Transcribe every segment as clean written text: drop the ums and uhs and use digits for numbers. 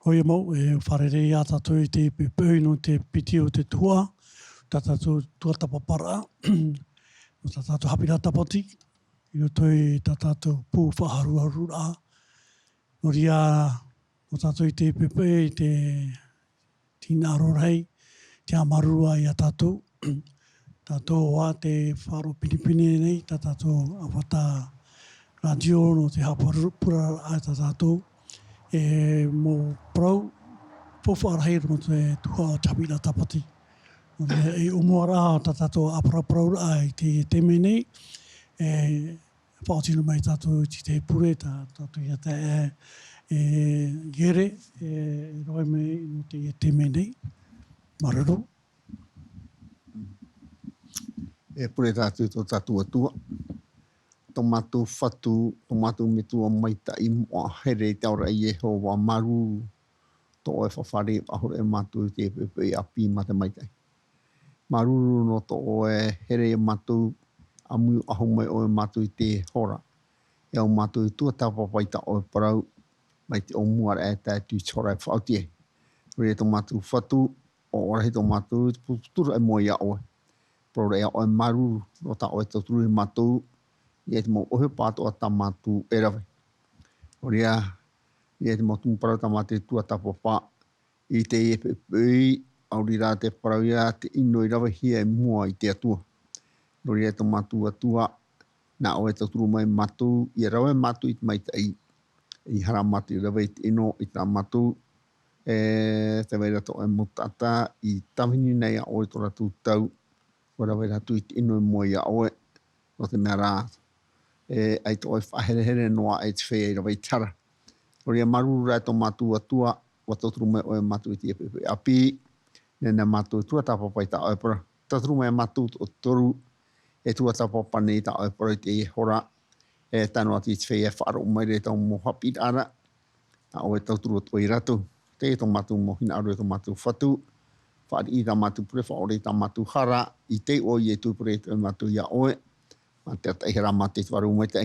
Hoi mau, wharere ia tātou i te pepeu no te piti o te tua, tātou tua tapapara, no tātou Haapiiraa Sabati, i roto i tātou pū whaharua, no ria no tātou i te pepeu i te tina rorei, te amarua i a tātou, tātou wā te wharo pinipini nei, tātou awata radio no te Haapiiraa a tātou, mō prau, pōwharahei no te tuha o Haapiiraa Sabati. E umuara tātou aprau ai te teme nei, whaotino mai tātou i te pure, tātou i te gere, roi mai no te teme nei. Marero. Pure tātou tō tātou atua. Tō mātou whatu, tō mātou metua maita i mua here te aura i Yehova maru tō e whawhare ahore mātou te pepe a pi mata maitai. Maruru no tō e here e mātou amu aho mai o e mātou te hora. E au mātou tua tāpapaita o e parau mai te o muara e tātou chora e whautie. Rere tō mātou whatu o orahe tō mātou tura e moia oe. Prore e o e maruru no tā o e tauturu e mātou i te mo ohe pātoa tā mātou e rawe. O rea, i te mo tūmparau tā mātou tua tāpapa i te e pepei, auri rā te parau ia te ino i rawe hia e mua i te atua. O rea tō mātou atua, nā o e tauturu mai mātou, i rawe mātou i te maita i hara mātou i rawe i te ino i tā mātou, te weira tō e motata i tawhini nei a oe tō ratu tau, o rawe ratu i te ino i mua i a oe, o te mea rā. Ai tō e whahere noa e te whea i rawa i tara. O rea maruru rai tō mātou atua, wa tauturu mai o e mātou i te epepe api, nena mātou tua tāpapai tā oepara. Tauturu mai mātou o toru, e tua tāpapa nei tā oepara i te hora, tano ati i te whea whaaro mai re tō mo Haapiiraa, tā o e tauturu o tō i ratu. Te tō mātou mo hina aru e tō mātou whatu, whaari i tā mātou pure, whaore i tā mātou hara, i te o i e tūpure i tō mātou ia oe, ma te ataihera ma te tuaru mai te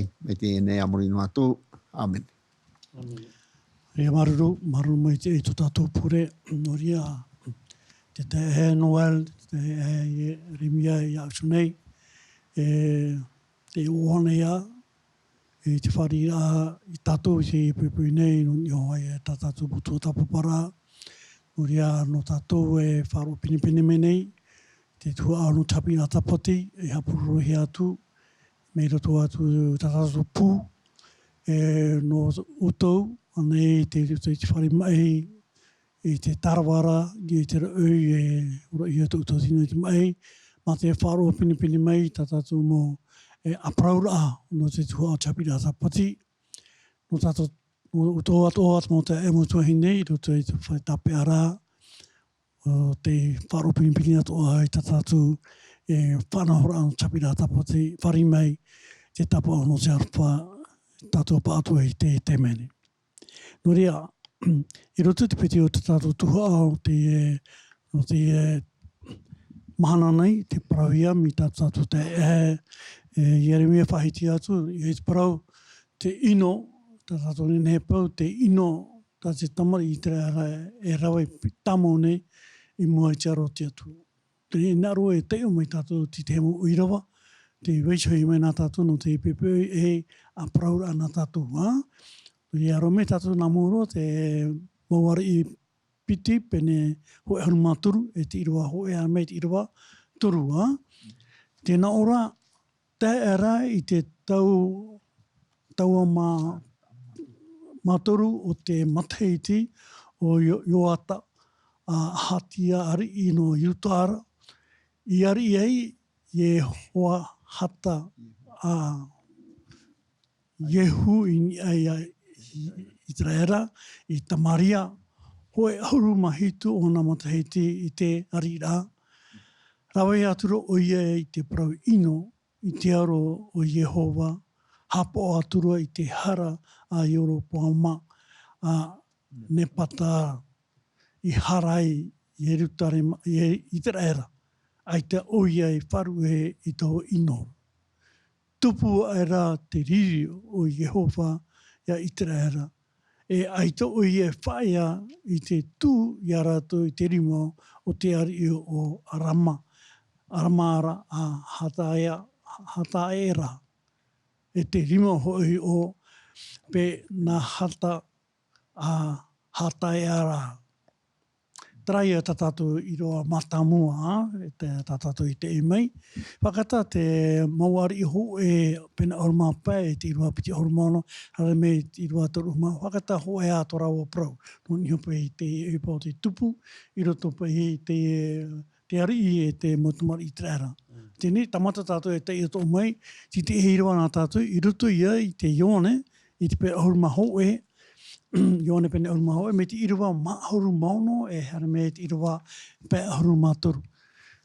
nei amori no atu. Amen. Rea maruru mai te i tō tātou pure, no ria te e Noel, te e Remia i ausu nei, te oana ia, i te whari i tātou i te pupui nei, no ni hoa e tātou putua tapapara, no ria no tātou e wharo pinipini me nei, te tua au no Haapiiraa Sabati, e hapuru hi atu, me roto atu tātou pū, no utou, anei te whare mai, i te tarawara, i te rau, i atu utou tino i te mai, ma te wharo pinipini mai, tātou mo apraura, no te tua o Haapiiraa Sabati, no tātou utou atu mo te e motuahi nei, roto i te whai tape ara, te wharo pinipini atu ai, tātou whanahora o Haapiiraa Sabati, whari mai, te tapa o no te arpa, tātou pātua i te temene. No rea, i roto te piti o te tātou tuha o te mahana nei, te parauia, mi tātou te Jeremia whahiti atu, i te parau, te ino, tātou ne pau, te ino, tā te tamari i te rawe tamo nei, i mua i te aro te atu. Te naro e te o mai tātou ti te hemo uirawa, te weisoi mai nā tātou no te pepe apraura nā tātou. I aro me tātou nā moro te mawari i piti pene hoe haru māturu e te irawa hoe a mei te irawa turu. Tēnā ora, te era i te taua māturu o te mataiti o Ioata hatia ari i no Iutara. I ari ei, ye hoa hata a Yehu i Israël, i Tamaria, hoe ahuru mahitu o nā matahiti i te arira. Rawe aturo o ia i te parau ino, i te aro o Yehova, hapo aturua i te hara a Europoama, a Nepata, i harai, i Israël. Ai te oia i wharu i tō ino. Tupu ai rā te riri o Yehova ia Israël, E aito o i e whaia i te tū i a rātou i te rimo o te ari o aramara a hataera. E te rimo hoi o pe nā hata a hataera. Traia ta tātou i roa matamua, e te tātou i te imei. Whakata te mauari ho e pena orma pai, e te irua piti hormono, hara me i roa toru ma. Whakata ho e a tora o prau. Noni hope i te epa o te tupu, i roto pa i te ari e te motumari i trera. Tēnei, tamata tātou e te i roto mai, ti te e roa nā tātou, i roto ia i te ione, i te pe horma ho e, Ione pene aru maho, me te irawa mahoru mauno, e hara me te irawa pē aru mātoru.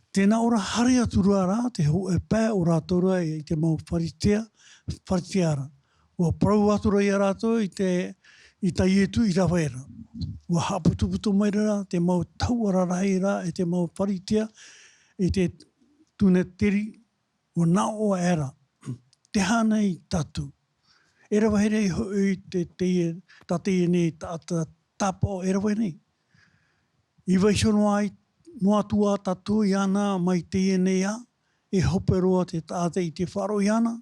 Tēnā ora hare aturua rā, te ho e pē o rātoru i te mau wharitiara. Ua prau atura i a rātou i ta ietu i rawaera. Ua haputuputu mai rā, te mau tauara rai rā, e te mau wharitia, i te tūne teri, ua nā o era. Te hana i tatu. E rawa here i hoi te tate nei tāta tāpao e rawa nei. I waisono ai noa tua tatu i ana mai te nei a, e hope roa te tāte i te wharo i ana,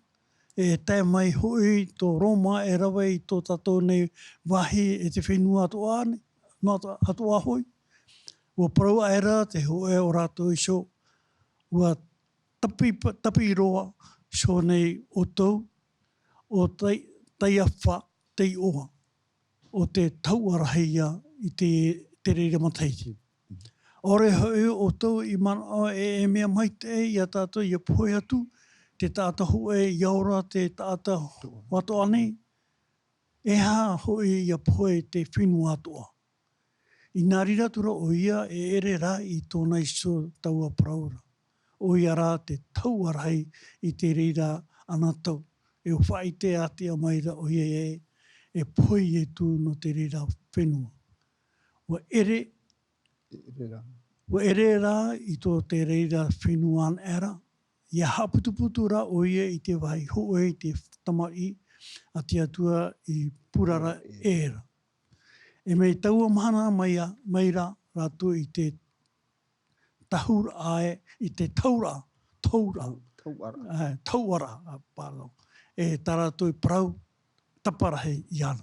e te mai hoi tō Roma e rawa i tō tatu nei wahi e te whenua atua hoi. Ua parau aera te hoe o rātou i so, ua tapi roa so nei o tau, o taiawha tei oha, o te tauarahia i te reira mataiti. Ore hoi o tau i mana e mea mai te i a tātou i a puhoi atu, te tāta hoi i aura te tāta wato ane, e hā hoi i a puhoi te whenua atoa. I nā rira tura o ia e ere rā i tōna iso taua praura. O ia rā te tauarahai i te reira anatau. E o whai te atia maira o ia e poi e tū no te reira whenua. Ua ere rā i tō te reira whenuan era. Ia haputuputu rā o ia i te wahi hoe i te tamari a te atua i purara era. E mei taua mahana maira rātou i te tahura ae, i te tauara, pardon. E tarātou i parau taparahe i ana.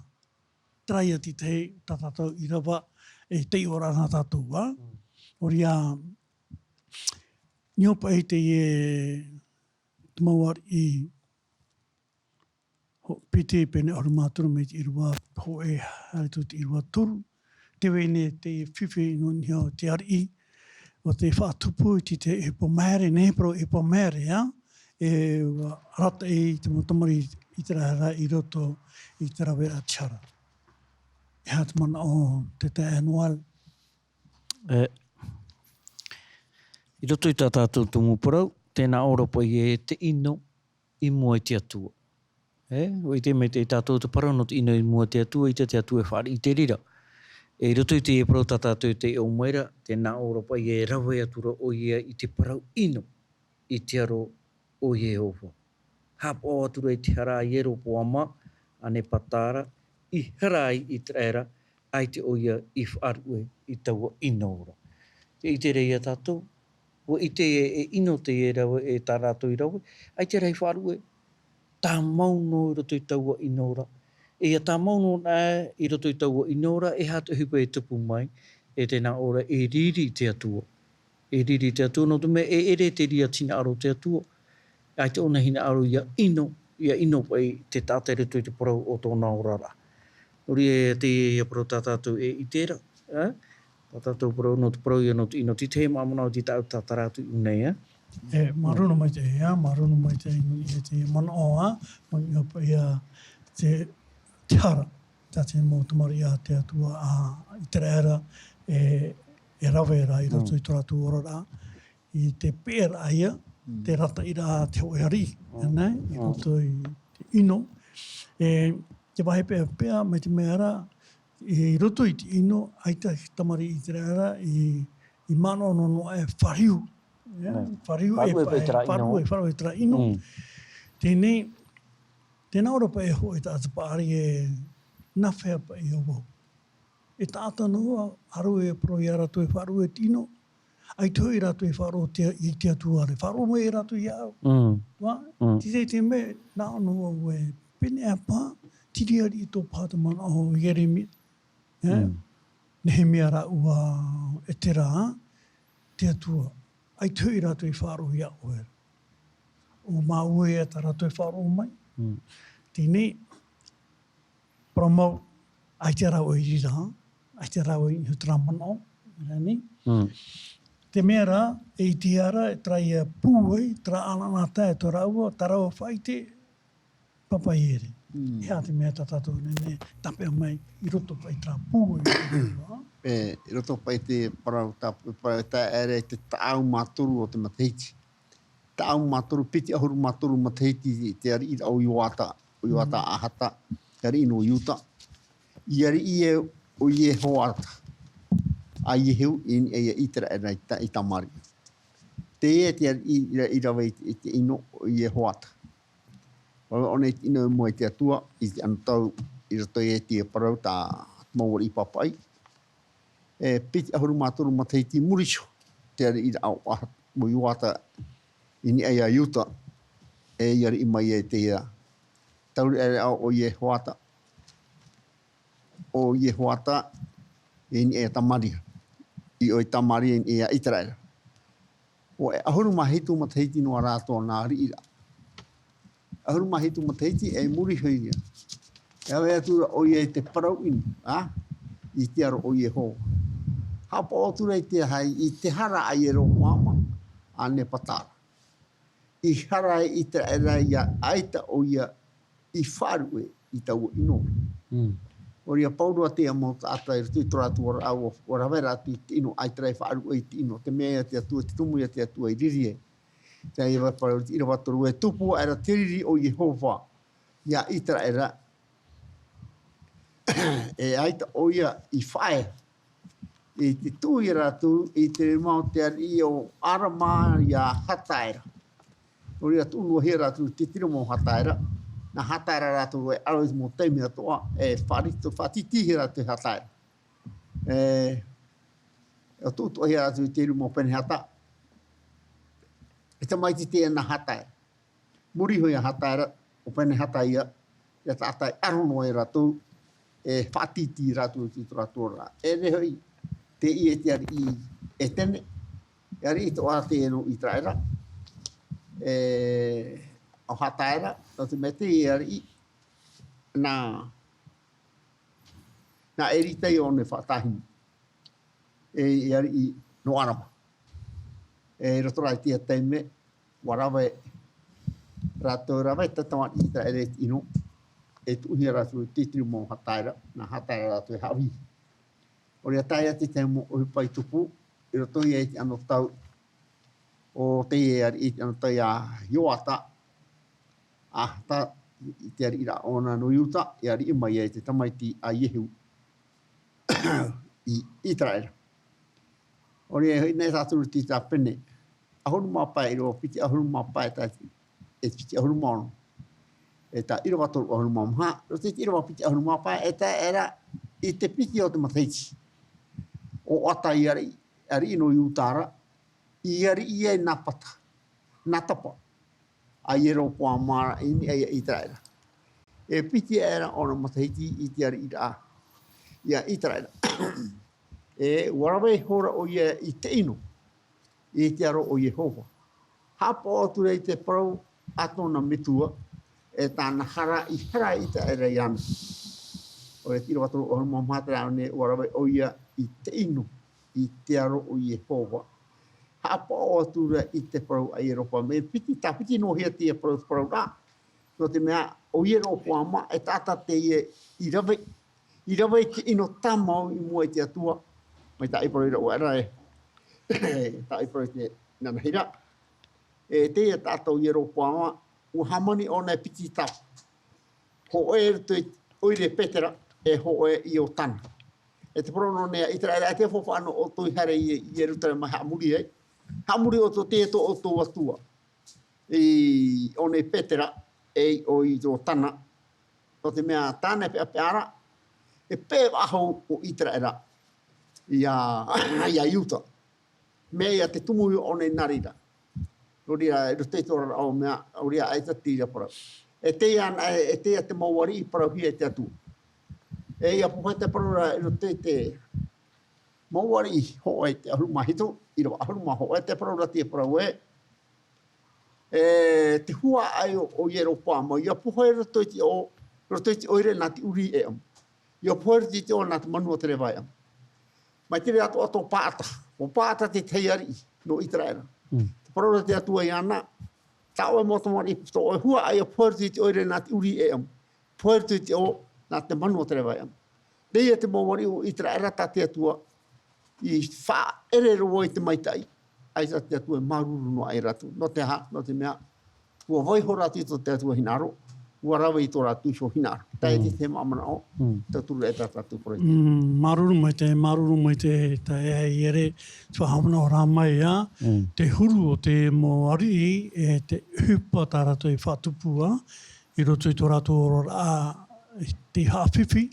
Traia ti te tātou i rawa e te ora nā tātou, wa? Oria, niopa e te mauar i pite pene aru māturu me te irua ho e haritu te irua turu. Te wene te whiwhi no nio te ari o te whaatupu i te e pomere, nepro e pomere, ja? E rata i te motamari i te rahara i roto i te rawera tiara. E hata mana o te anual. I roto i tā tātou tumu parau, tēnā ora pai e te ino i mua i te atua. O i te mei te tātou te parau no te ino i mua te atua, i te atua e whaari i te rira. E roto i te e parau tā tātou te o maira, tēnā ora pai e rawa i atura o ia i te parau ino i te aro o Yehova. Hapa o atura i te hara i ero po ama, ane patara, i harai i traera, ai te oia i whaarue i taua ino ora. I te reia tātou, o i te e ino te e rawa e tā rātou i rawa, ai te rei whaarue, tā mauno i roto i taua ino ora. E a tā mauno nā i roto i taua ino ora, e hata hupa e tupu mai, e tēnā ora e riri te atua. E riri te atua, no tume e ere te ria tina aro te atua, ai te ona hina aru ia ino pai te tātai reto i te parau o tōna orara. Nori e te ia parau tātātou e i tērā. Tātātou parau no te parau ia no te ino. Ti te mamana o ti tāu tātarātu i unei. Maruna mai te maruna mai te ino i te mana oa, mai apa ia te tiara. Tā te mō tamari a te atua i te rēra e rawera i roto i tōratu orara. I te pēra ia, te rata i rā te oeari, i roto i te ino. Te wahe pēa mai te meara, i roto i te ino, aita tamari i te rāra, i mana ono e whariu. Whariu e tera ino. Tēnei, tēnā ora pa e hoi tā tapari e na whea pa i o. E tāta noa, aru e pro i arato e wharu e tino, ai toi rato e wharo i te atuare. Wharo mo e rato i au. Ti te me, nā anō au e pene a pā, tiri ari i tō pātamana o NÉHÉMIE. NÉHÉMIE ra ua e te rā, te atua. Ai toi rato i wharo i au e. O mā ue e ta rato e wharo mai. Tēnei, promau, ai te rau i rira, ai te rau i hutramana o. Te mea rā, e te ara, e trai a pūai, tra anana tae to raua, tarau whaite, papai ere. Hea te mea tātou nene, tape a mai, i roto pai tra pūai. I roto pai te parau tae ere te tāu mātoru o te Tahiti. Tāu mātoru, piti ahuru mātoru Tahiti, te ari i au iwata ahata, te ari ino iuta. I ari i e o i e hoata. A i heu in e itera era i tamari. Te e te i rawa i te ino i e hoata. One i ino mo i te atua, i te anotau i rato e te parau tā maua i papai. Piti ahuru mātoru Tahiti muriso, te ari i au mo i wata ini ai a iuta, e i ari i mai e te ia. Tauri ere au o i e hoata. O i e hoata, ini e tamari. I o i tamari e a Israël. O e ahuru mahitu Tahiti no arato nā riira. Ahuru mahitu Tahiti e muri hoiria. E awe atura o i te parau inu, i te aro o i e hoa. Hapa o tura i te hai, i te hara ai e ro wama, a ne patara. I hara i te era ia aita o ia i wharu i tau ino. Oria paurua te amo ata i tu tratu au ora vera tu ino ai trai faru e ino te mea te atu te tumu te atu i ririe. Te ia va para i va toru e tupu era tiriri o Jehova. Ya itra era e aita o ia i fae. E te tu i ratu i te mau te ari o arama ia hataira. Oria tu no hera tu te tiro mo hataira. Na hataira ratu e arois mo teimi atoa e wharito whatiti hera te hataira. O tutu hera ratu te iru mo pene hata. E te maiti te na hataira. Muri hoi a hataira o pene hataia. E ta atai arono e ratu e whatiti ratu te turatora. E rehoi te i e te ari i e tene. E ari i to a te eno i traera. O hataira, o te mete i ari na eritei o ne whatahi. I ari i no arama. Rotora i tia teime, warawe rato rawe tatawa i ta ere ino. E tuhi ratu titiri mo hataira, na hataira ratu e hawi. O rea taia te temo o hipai tupu, i roto i e te ano tau o te e ari i te ano tau a Ioata, ahta i te ari ira ona no iuta, i ari i mai e te tamaiti a Iehu i Israel. O rea hoi nei tāturu ti tā pene, ahuru mapai i roa piti ahuru mapai e piti ahuru maono. E tā ira watoru ahuru maono. Ro te ira wa piti ahuru mapai e tā era i te piti o te Tahiti. O ata i ari ino iutara, i ari i e napata, natapa. A iero poa mara ini e Israel. E piti era ona Tahiti i te ari ira. Ia Israel. E warawe hora o ia i te ino. I te aro o Jehova. Hapa o ture i te parau atona mitua. E tāna hara i te era iana. O e tira watoru o hama matara ne warawe o ia i te ino. I te aro o Jehova. Hapa o ture i te parau a Europa. Me piti tā piti no hea tia parau rā. No te mea o Europa ma e tata te i rawe. I rawe te ino tamau i mua i te atua. Mai tā i parau i rau ara e. Tā i parau i te nanahira. E te ia tātou i Europa ma. U hamani o nei piti tā. Ho e te oire petera e ho e i o tana. E te prono nea i tera e te whawhano o tui hare i rutare mai hamuri e. Hamuri o to te to o tō atua. I o nei petera e o i tō tana. O te mea tāne pe ara e pē aho o Israel ia iuta. Me ia te tumu o nei narira. Oria e te tora o mea, oria aita tira para. E te te mawari para hia te atu. E ia puhata para te mawari ho e te ahuruma hito, i ro ahuruma ho e te para te para we. E te hua ai o iero pāma, ia puhai rotoiti oire nati uri e am. Ia puhai rotoiti o nati manua te rewai am. Mai tere ato ato pāta, o pāta te teiari no Israel. Te parora te atua i ana, tau e motomari to o hua ai a puhai rotoiti oire nati uri e am. Puhai rotoiti o nati manua te rewai am. Reia te mawari o Israel ta te atua i wha ere roa i te maitai. Ai sa te atua maruru no ai ratu. No te ha, no te mea. Ua vai ho ratu i to te atua hinaro. Ua rawa i tō ratu i so hinaro. Tai te te mamana o. Te turu e tātatu por ete. Maruru mai te e ere. Tua hamana o rā mai a. Te huru o te moari e te hupa tā ratu i whātupua. I roto i tō ratu o rā te hāwhiwhi.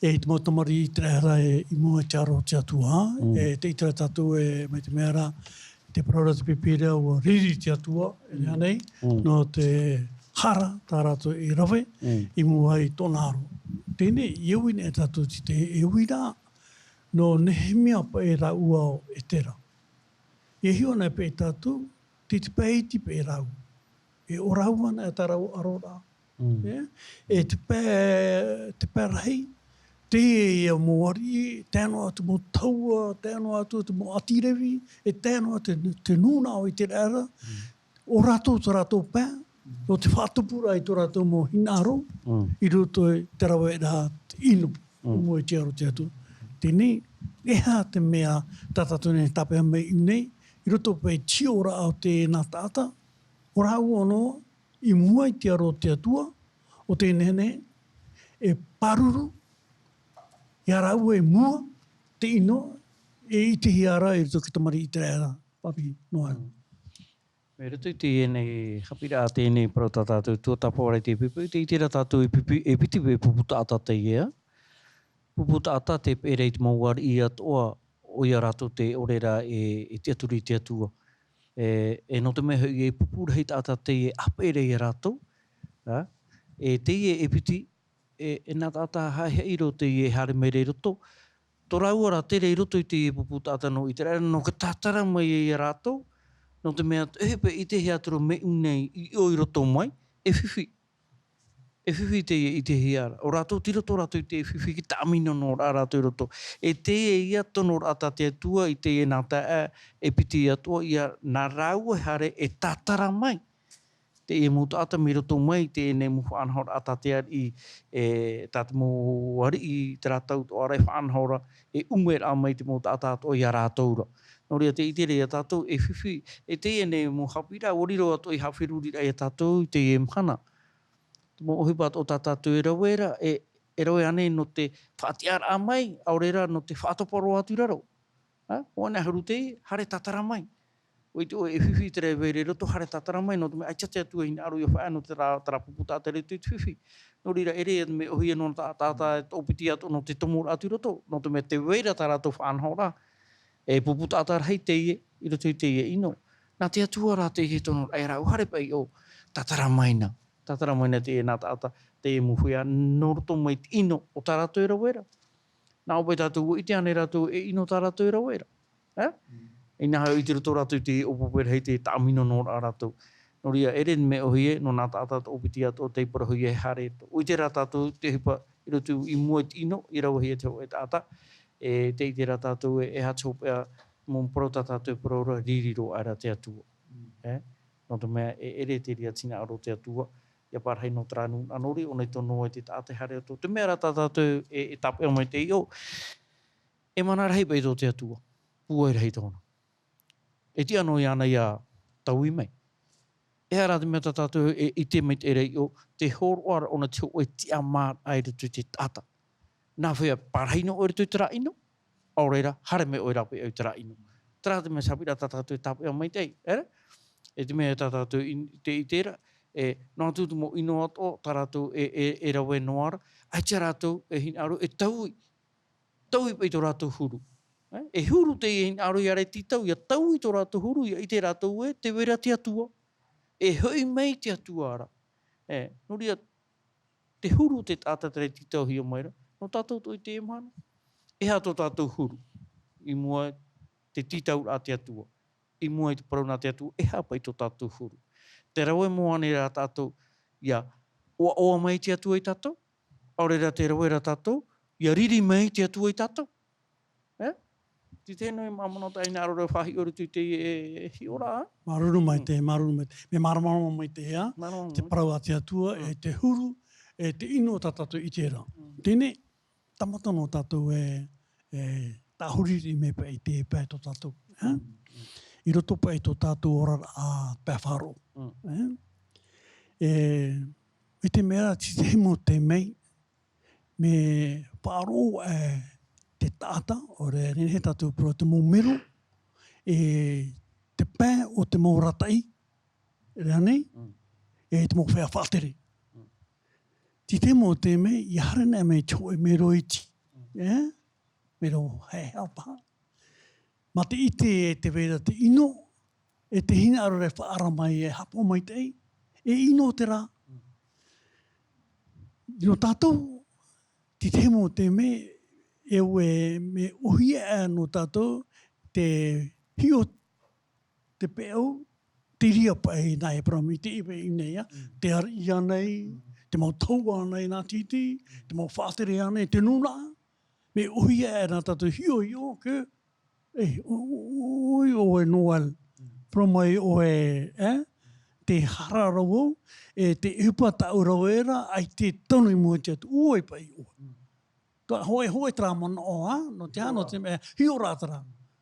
E te motamari i te rehara i mua te aro te atua. E te itara tatu e mai te mea te parora te pipira o riri te atua. E rea nei. No te hara tā rato i rawe. I mua i tōna aro. Tēnei, iui ne tatu te iui rā. No NÉHÉMIE pa e rā ua o e tera. E hio nei pe tatu, te peiti pe rau. E o rau ana e tā rau aro rā. E te pē rahi. Te ia moari, tēnā atu mo taua, tēnā atu mo atirewi, e tēnā te nūna o i te rēra, o rātou tō rātou pē, o te whātupura i tō rātou mo hinaro, i roto i te rawa e rā te inu, o mo i te aro te atu. Tēnei, eha te mea tātātou nei tāpea mei nei, i roto pei tiora au te nā tāta, o rāu anoa, i mua i te aro te atua, o tēnei nei, e paruru, ia rau e mua, te ino, e i te hiara e rito ki tamari i te rēra, papi, noa. Me rito i te nei Haapiiraa tēnei parau tātātou tua tapawara te pipu, te i tera tātou e piti pe puputa ata te ia. Puputa ata te pērei te mauari i atoa o ia rātou te orera e te aturi te atua. E no te meha i e pupura hei ata te e apere i rātou. E te e piti, e nā tātā hae i roto i e hare mere roto. Tō rauara tere i roto i te e puputa ata no i te rāra, no ka tātara mai e rātou, no te mea ehepe i te hea toro me unei i o i roto mai, e whiwhi. E whiwhi te i te heara. O rātou tira tō rātou i te e whiwhi ki tā amino no rā rātou i roto. E te e ia tono ata te atua i te e nā tā e piti i atua i a nā rāua hare e tātara mai. Te e mūta ata mi roto mai, te e ne mu whaanhaura ata te ar i tāte mō wari i te rātau tō arai whaanhaura e umera mai te mūta ata ato i a rātaura. Nō rea te i te rea tātou e whiwhi, e te e ne mu Haapiiraa oriro ato i hawhiruri ai a tātou i te e mhana. Te mō ohipat o tā tātou e rawera, e rawe ane no te whaatiara mai, aurera no te whaatoparo atu raro. O ane haru te hare tatara mai. O i te o e whiwhi te rewere roto hare tatara mai, no te me aitate atua hina aru i whae no te tara puputa te reto i te whiwhi. No rira ere me ohia no tātā e tōpiti atu no te tomora atu roto, no te me te weira tā rātou whaanhaura. E puputa ata rei te ie, i roto i te ie ino. Nā te atua rā te ie tono, ai rau hare pai o tatara maina. Tatara maina te e nā tāta, te e muwhia, no roto mai te ino o tā rātou e rawera. Nā opai tātou i te ane rātou e ino tā rātou e rawera. I nā hau i te roto rātou te opopera hei te tāmino no rā rātou. No ria ere me ohie no nā tātou opiti ato o te parahui e hare. O i te rā tātou te hipa i roto i mua i ino, i rawa hia te ho e tāta. E te i te rā tātou e hatopea mō mparo tātou e paraura ririro ara te atua. No te mea e ere te ria tina aro te atua. Ia parhai no trānu anori, o nei tono e te tāte hare ato. Te mea rā tātou e tāpea mai te io. E mana rahi pai tō te atua. Pua i rahi tōna. E ti anō i ana ia tau i mai. E hara te mea tātou i te mei te rei o te horoara o na te o e ti a mār ai rutu te tāta. Nā whea parhaino o rutu te rā ino, au reira, hare me o rapi au te rā ino. Tērā te mea Haapiiraa tātou tāpea mai tei, ere? E te mea tātou i te itera, nā tūtu mo ino ato, tā rātou e rawe noara, ai te rātou e hina aro e taui pai tō rātou huru. E huru te e hina aro i are titau, ia taui tō rātou huru, ia i te rātou e te wera te atua. E hui mei te atua ara. Noria, te huru te tāta tere titau hia maira, no tātou toi te emana. E hā tō tātou huru, i mua te titau rā te atua, i mua i te parau nā te atua, e hā pai tō tātou huru. Te rawe moane rā tātou, ia oa mai te atua i tātou, aurera te rawe rā tātou, ia riri mai te atua i tātou. Ti tēnei mamana tai nā rora whahi ora tu te e hiora. Maruru mai te. Me maramama mai te ea, te parau a te atua, e te huru, e te ino tā tātou i tērā. Tēnei, tamata no tātou tā huriri me pa i te pēi tō tātou. I roto pa i tō tātou ora a pēwharo. I te mea ti te himo te mei, me pāro te tāta, o re he tātou pro te mō mero, te pē o te mō ratai, rea nei, te mō whea whātere. Ti te mō te mei, i harana mei tō e mero iti. Mero hei hapa. Ma te ite e te wera te ino, e te hina aro re whaara mai e hapo mai tei, e ino te rā. Ino tātou, ti te mō te mei, e ue me ohia no tātou te hio te pēo, te ria pai nai prami te iwe i nei, te ari ia nei, te mau taua nei nā titi, te mau whātere nei, te nuna, me ohia nā tātou hio ke, oi noel, promai oe, te hararau, te upa tau rauera, ai te tonu i mua te atu, oi pai oi. Hoi tra mana o, no te no te mea, hio rātara.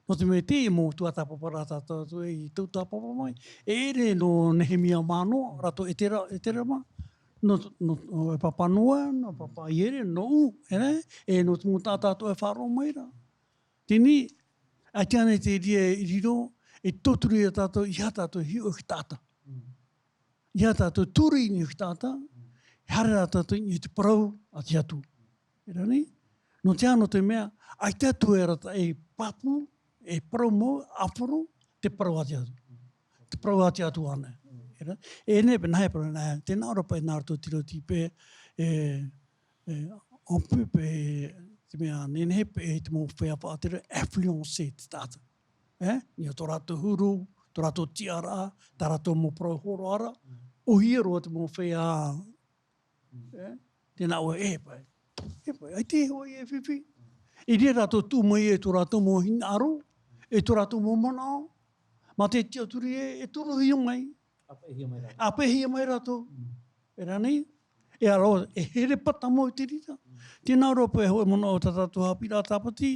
No te mea te mō tua tāpapara tātou i tau tāpapa mai. Ere no NÉHÉMIE māno, rato e tera ma. No e papa noa, no papa iere, no u, no te mō tātou e whāro mai ra. Tēnei, ai te ane te ria i riro, e toturi a tātou, i tātou hio ki tāta. I tātou turi ni ki tāta, hare a tātou i te parau a te atu. Rani? No te ano te mea, ai te atu e rata e papu, e promo, apuro, te parau ati atu. Te parau ati atu ana. E ne pe nahe parau nahe, te nāra pai nāra tō tiro tipe, ompu pe, te mea, nenehe pe e te mō whea whātere, affluence te tāta. Nia tō rātou huru, tō rātou tiara, tā rātou mō parau horo ara, o hiero te mō whea, tēnā oe e pai. Ai te hoi e whiwhi. I rea rātou tū mai e tō rātou mō hina aro, e tō rātou mō manao, ma te tia turi e tūru hio mai. Ape hia mai rātou. E rani, e aro, e here pata mo i te rita. Tēnā ropa e hoi mona o tātou Haapiiraa Sabati,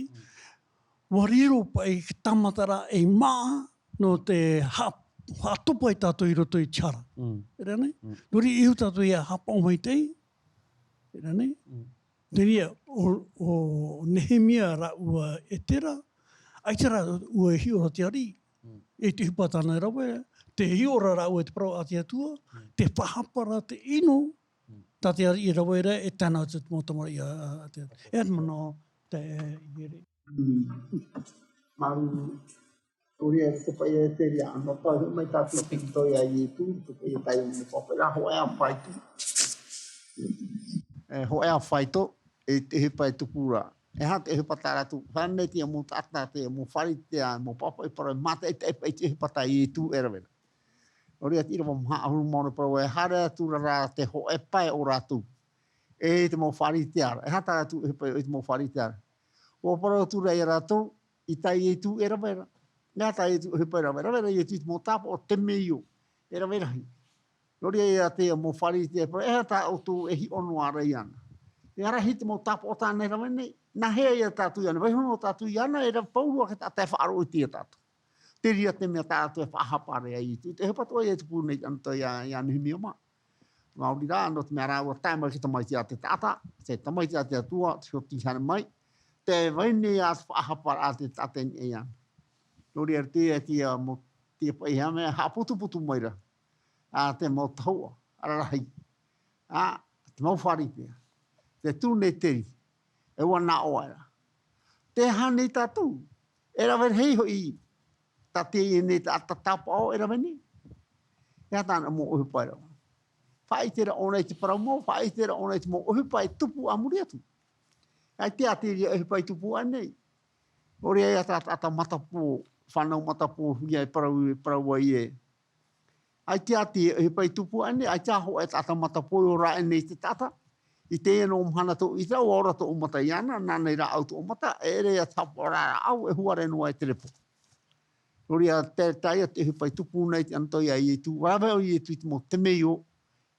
wariro pa i tamatara e maa no te hātopa i tātou i roto i tiara. E rani, nori iu tātou i a hapa o mai tei. E rani, Neria, o NÉHÉMIE ra ua e tera, ai tera ua e hiora te ari, e te hupatana rawe, te hiora ra ua te parau a te atua, te whahapara te ino, tā te ari i rawe re, e tēnā te motamara i a te atua. E mana te iere. Maru, ori e kupai e te ria, no pai mai tātou pintoi a i tu, tupai e tai me whapera, ho ea whaitu. Ho ea whaito, e te hipa e tupura. E ha te hipa tāra tu, whanei tia mō tātā te, mō wharitea, mō papa i parau, mata e te hipa tā i tu e rawena. Ori ati ira mō ahuru mōna parau, e hare atu rara te ho e pai o rātu. E te mō wharitea, e ha tāra tu hipa e te mō wharitea. O parau tu rei rātu, i tai e tu e rawena. Nea tai e tu hipa e rawena, rawena i tu mō tāpa o te meo, e rawena hi. Ori e a te mō wharitea, e ha tā o tu e hi ono a rei ana. E ara hiti mō tāpa o tāne rawe nei, nā hea ia tātu iana, vai hono o tātu iana, e ra paurua ke tātai whaaro i tia tātu. Te ria te mea tātu e whahapare a i tu. Te hepatua i e tupu nei anto i a NÉHÉMIE ma. Mauri rā, no te mea rāua taima ki tamai tia te tāta, te tamai tia te atua, te hoti hana mai, te vaine a te whahapare a te tātai ni e iana. Nori ar te e tia mō tia pa i hame, haputu maira, a te mō taua, ararahi, a te mau wharitea. te tūne teri, e wana oara. Te hane tātou, e rawe hei hoi, ta te i ne ta tapa o e rawe ni. Ia tāna mō ohi pai rawa. Whaitera ona i te paramo, whaitera ona i te mō ohi pai tupu amuri atu. Ai te atiri ohi pai tupu anei. Ore ai ata matapo, whanau matapo, ia i parau ai e. Ai te ati ohi pai tupu anei, ai te aho e ata matapo o ra enei te tata. I te eno mhana tō i tau, ora tō umata i ana, nānei rā au tō umata, e rea tapo rā au e huare noa e terepo. Ori a te taia te hipai tupu nei te antoi a i tu, wawe o i tu i te mo te mei o,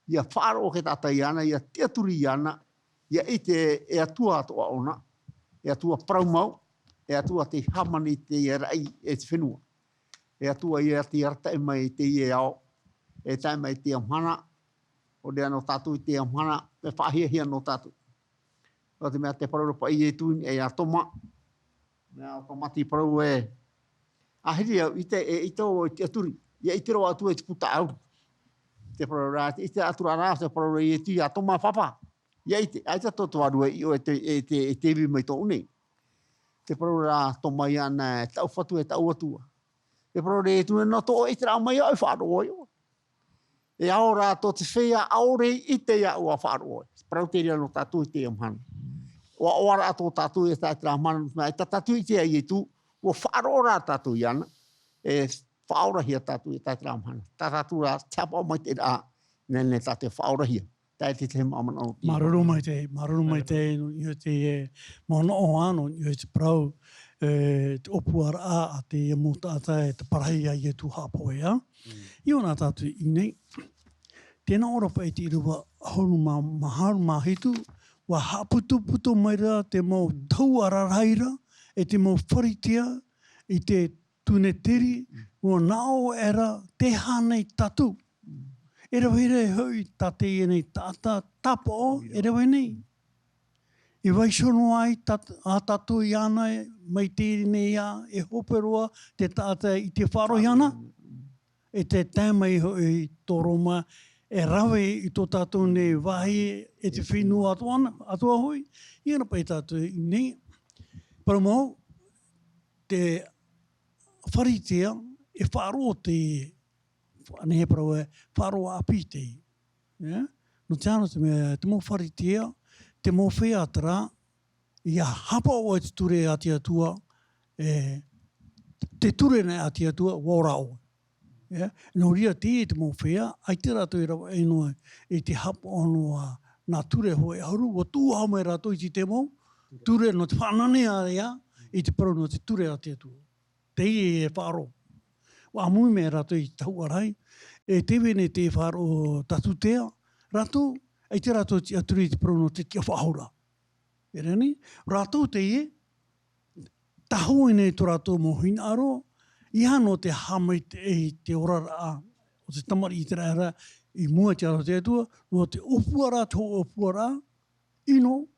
ia whaaro o ke tata i ana, ia te aturi i ana, ia i te e atua atoa ona, e atua praumau, e atua te hamani te i rai e te whenua. E atua i te arta e mai te i e ao, e tai mai te amhana, o rea no tātou i te amhana, me whahia hia no tātou. O te mea te parauropa i e tūni e atoma, mea o ka mati parau e, ahiri au i te e ito o te aturi, ia i te roa atua i te puta au. Te parau rā, i te atura rā, te parau i e tui atoma whapa. Ia i te, aita toto arua i o e te vi mai tō unei. Te parau rā, toma i ana, tau whatu e tau atua. Te parau rā, e tūne no tō i te rā mai au whaaro oi o. E ao rā tō te whea aore i te ia ua whaaro oi. Parau te rea no tātou i te amhana. Oa oara ato tātou i te rā mana, e tātou i te ai e tū, ua whaaro rā tātou i ana, e whaorahia tātou i te rā mana. Tātou rā, tapa o mai te rā, nene tātou whaorahia. Tai te te mamana o te. Maruru mai te, i te mono o ano, i te parau, te opuara a te mōtata e te parahia i e tu hapoea. I ona tātou i nei, tēnā ora pa e te irua horu maharu mahitu, wa haputu mai rā te mō tau araraira, e te mō wharitia, i te tuneteri, o nao era te hanei tatu. E rawa e hui tā te i nei tāta tapo, e rawa nei. I waisono ai a tatu i ana mai te nei a e hoperoa te tāta i te wharo i ana. E te tēma i hui tō Roma, e rawe i tō tātou nei wahi e te whenua atua hui. I ana pai tātou i nei. Paramo, te wharitea e wharo te nehe parau e wharo api te i. Yeah? No te ano te mea, te mō wharitea, te mō wheatara, i a hapa o te ture ati atua, te ture nei ati atua, wora o. Yeah? No ria te mō whea, ai te rato i rawa e noa, i te hapa anoa nā ture hoe haru, wa tūhau mai rato i te mō, ture no te whanane a rea, i te parau no te ture ati atua. Te i e wharo. Wa amui me rato i tau arai, e tewe ne te wharo tatutea, rato, ai te rato ti aturi te prono te tia whahora. E rani, rato te e, taho e nei to rato mo hinaro, i hano te hamai te orara o te tamari i te rara, i mua te aro te atua, no te opuara, tō opuara, ino,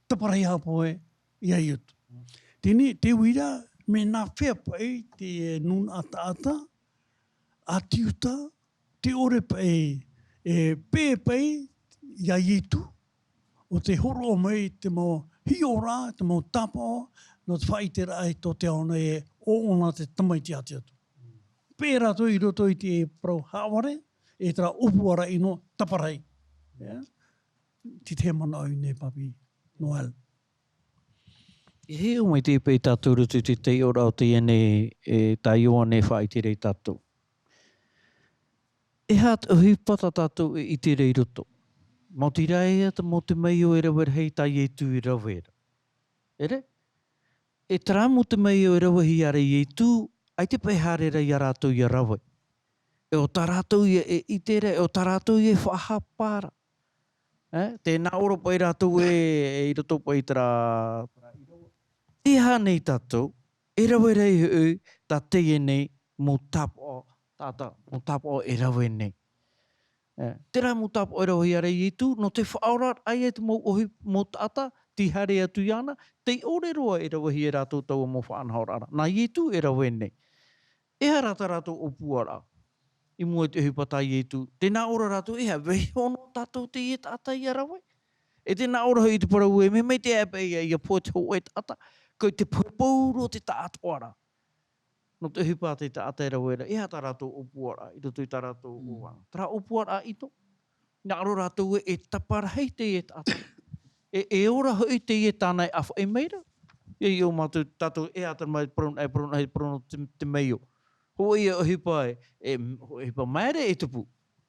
taparai hapoe, i ai utu. Tēne, te wira, me nā whea pai, te nun ata, atiuta, te ore pai, pē pai, ia itu, o te horo mai, te mō hiora, te mō tapa, no te whaitera ai tō te aona e o ona te tamai te ati atu. Pērā toi i roto i te parau haware, e tera upuara ino taparai. Yeah? Ti te mana au nei papi, Noel. E he o mai te pei tātou rutu te te ora o te ene e tai oa ne whai te rei tātou. E hat uhi pata tātou i te rei roto. Mō te rai ata mō te mei o e rawa hei tai e tū i rawa era. Ere? E tara mō te mei o e rawa hi are i tū, ai te pei harera i a rātou i a rawa. E o tā rātou i e itere, e o tā rātou i e whahapara. Tēnā ora pai rātou e i roto pai tara... E hānei tātou, e rawa rei hui, tā te e nei, mō tapo, tātā, mō tapo e rawa nei. Te rā mō tapo e rawa hi arei i tū, no te whaorat ai e te mō ohi mō tāta, ti hare atu i ana, te ore roa e rawa hi e rātou tau mō whaanhaorara. Nā i tū e rawa nei. E ha rata rātou opuara, i mua te hupata i tū. Tēnā ora rātou, e ha wehi ono tātou te i tāta i a rawa. E tēnā ora i te parau e me mei te ape ia po te ho e tata, ko te pauro te tātoara. No te hipa te tata e rau era, e ha tā rātou opuara, i roto i tā rātou oanga. Tara opuara ito, nā aro rātou e tapara hei te e tata. E ora hoi te e tānai awha e meira. E i o mātou tātou e ata mai prono te meio. Ho ia o hipa e hipa maere e tupu.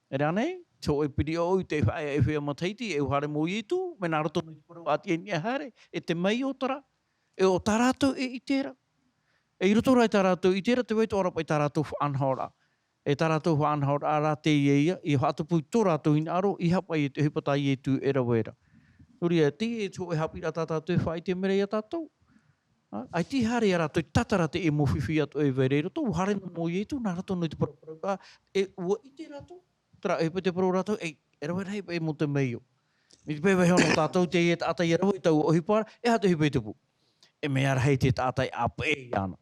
E rea nei, te o e piri o te whae e whia mataiti, e uhare mo i tu, me nā roto mai parau ati e nia hare, e te mei o tara. E o tā rātou e i tērā. E i roto rai tā rātou i tērā, te wei tō arapai tā rātou whaanhaora. E tā rātou whaanhaora a rā te ia, i hātupu tō rātou in aro, i hapa i te hipatai e tu era wera. Nori e te e tō e Haapiiraa tā tātou e whai te mere i a tātou. Ai ti hare a rātou tatara te e mowhiwhi atu e vere roto, hare no mo i tu, nā rātou no te parau. E ua i te rātou, tara e pe te parau rātou, e rawa rei pe mo te meio. Mi te pewe hono tātou te e tātai e rawa i tau o hipara, e hatu hipa i tupu. E me ara hei te tātai a pe i ana.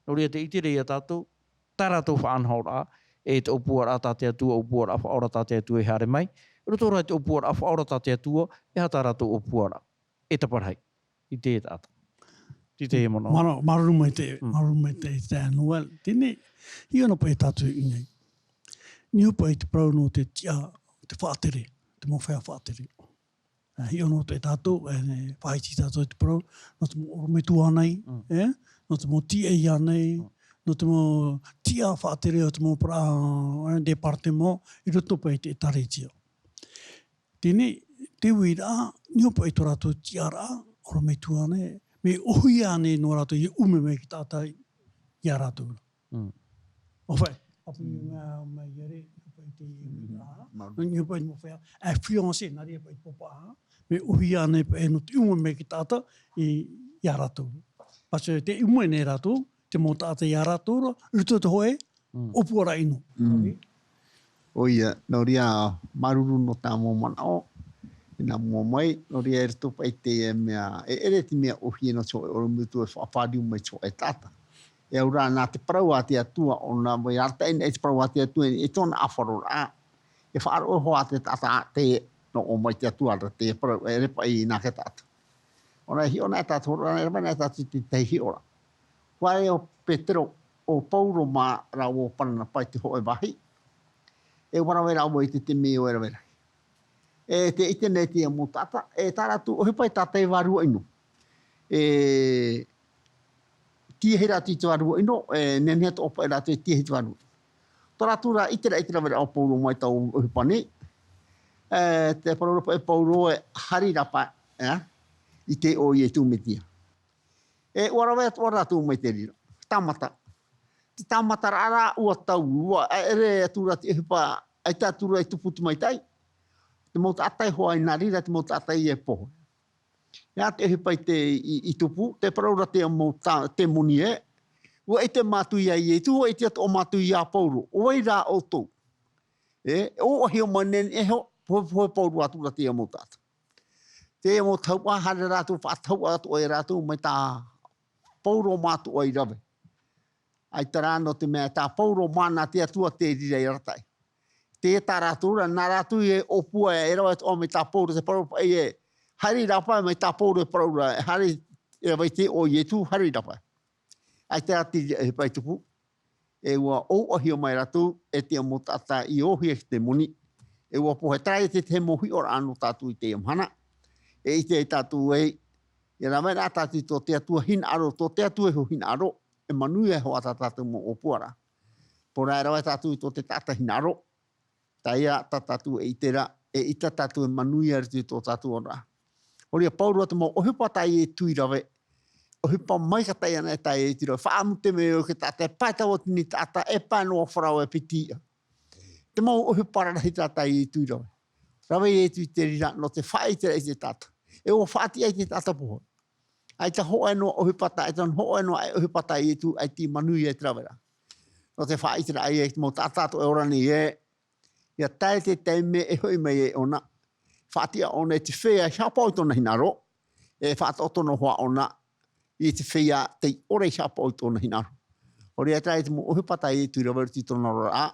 Nori te itere i a tātou, tā rātou whaanhaora, e te opuara a tāte atua, opuara a whaora tāte atua e hare mai. Roto rai te opuara a whaora tāte atua, e ha tā rātou opuara. E taparhai, i te tātou. Ti te e mono. Maru mai te anua. Tēne, i ana pa e tātou i nei. Ni upa i te parau no te tia, te whaatere, te mowhea whaatere. I ana te tātou, whaiti tātou te parau, no te mo orometu anei, no te mo tia i anei, no te mo tia whaatere o te mo departement, i roto pa i te tare tia. Tēne, te ui rā, ni upa i tō rātou tia rā, orometu anei, me ohi ane no rātou i ume me ki tātai i a rātou. O whai, apu i ngā iere, i te i upa i mo whea, a fiancé, nari e pa i popa, me ohi ane pa e no te ume me ki tāta i a rātou. Paso te ume ne rātou, te mo tāta i a rātou, ruto te hoe, opuara ino. O ia, nau ria maruru no tā mō mana o, ina mua mai, no ria e rito pai te e mea, e ere ti mea ohi no tō e oro mutu e whaapāriu mai tō e tata. E aura nā te parau a te atua, o nā mai arta ina e te parau a te atua, e tōna awharo rā. E whaaro hoa te tata a te no o mai te atua ra te parau, e repa i nā ke tata. O nā hi o nā tata horo, e repa nā tata te tehi ora. Whae o Petero, o Pauro mā rā o parana pai te hoe wahi. E warawera o i te meo e rawera. E te interneti e mo tata, e taratu, o hipai tata e warua ino. E tia hera ti te warua ino, e nenea to opa e rato e tia hera te warua. Taratu ra itera vera o Paulo mai tau o hipane. Te paroropa e Paulo e hari rapa, i te o i e tūmetia. E warawea tu waratu mai te rira. Tamata. Te tamata rara ua tau, ua ere aturati e hipa, ai tātura i tuputu mai tai. Te mota atai hoa i nā rira, te mota atai e poho. Ia te hipai te i tupu, te paraura te mota te muni e, ua e te mātui ai e tu, ua e te ato o mātui a Pauro, o ei rā o tau. O ahi o manen e ho, poe Pauro atura te mota ata. Te mota hau, hara rātu, whaatau atu o e rātu, mai tā Pauro mātu o i rawe. Ai tara no te mea tā Pauro mana te atua te rira i ratai. Te tā rātura, nā rātu e opua e rawa o me tā Pauro te parau e hari rapa me tā Pauro e parau hari e vai te o i e tu hari rapa. Ai te rāti e pai tupu. E ua o ahi o mai rātu e te amo tātā i ohi e te muni. E ua pohe trai te te mohi ora anu tātu i te amhana. E i te tātu e rawa rā tātu tō te atua hin aro, tō te atua ho hin aro. E manui e hoa tātātu mo opuara. Pora e rawa tātu tō te tāta hin aro. Taia tātātu e itera, e ita tātu e manui aritu tō tātu ora. Horia Pauro atu mo ohipa tai e tui rawe. Ohipa mai ka tai ana e tai e tui rawe. Whaamu te meo ke tāta e paita o tini tāta e pāno o wharau e pitia. Te mau ohipa rarahi tātai e tui rawe. Rawe e tui te rira no te whaitera e te tāta. E o whaati e te tāta poho. Ai ta hoa no ohipa tai, e tan hoa no ohipa tai e tu ai ti manui e trawera. No te whaitera ai e mo tātātu e orani e. Ia tae te teime e hoi mei e ona. Whaatia ona e te whea hiapa o tona hinaro. E whaatotona hoa ona. I te whea te ore hiapa o tona hinaro. Hori e tae te mo ohipatai e tui rawaruti tona rora.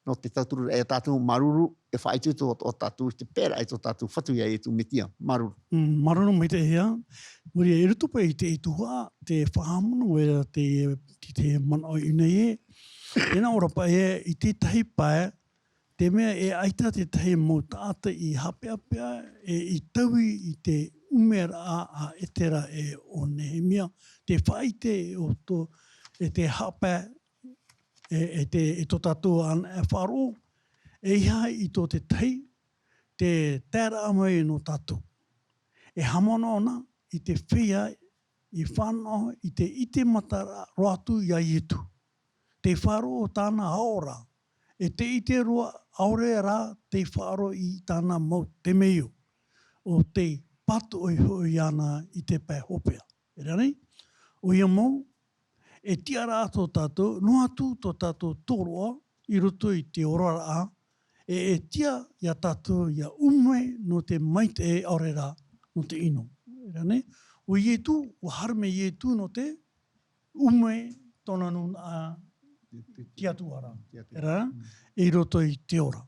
no te taturu e tātou maruru, e whaetu o tātou te pera e tō tātou whatu ia e tu metia, maruru. Maruru me te hea. Muri e rutupa i te ituha, te whahamunu e te mana o inei e. Tēnā ora pa e i te tahi pae, te mea e aita te tahi mō tāta i hapeapea, i taui i te umera a etera e o NÉHÉMIE, te whaite o tō, e te hape, e tō tātou ana e wharo, e iha i tō te tahi, te tēra amai no tātou. E hamona ona i te whia, i whanau, i te ite mata roatu i a ietu. Te wharo o tāna haora, e te ite roa aure rā te wharo i tāna mau te meo, o te patu oi ana i te pai hopea. E rani, o ia mau, e tia rā tō tātou, noa tū tō tātou tōroa, i roto i te orara a, e tia ia tātou ia ume no te maite e aure rā no te ino. E rani, o ietu, o harme ietu no te ume tōna nuna a tia tuara. Era, e roto i te ora.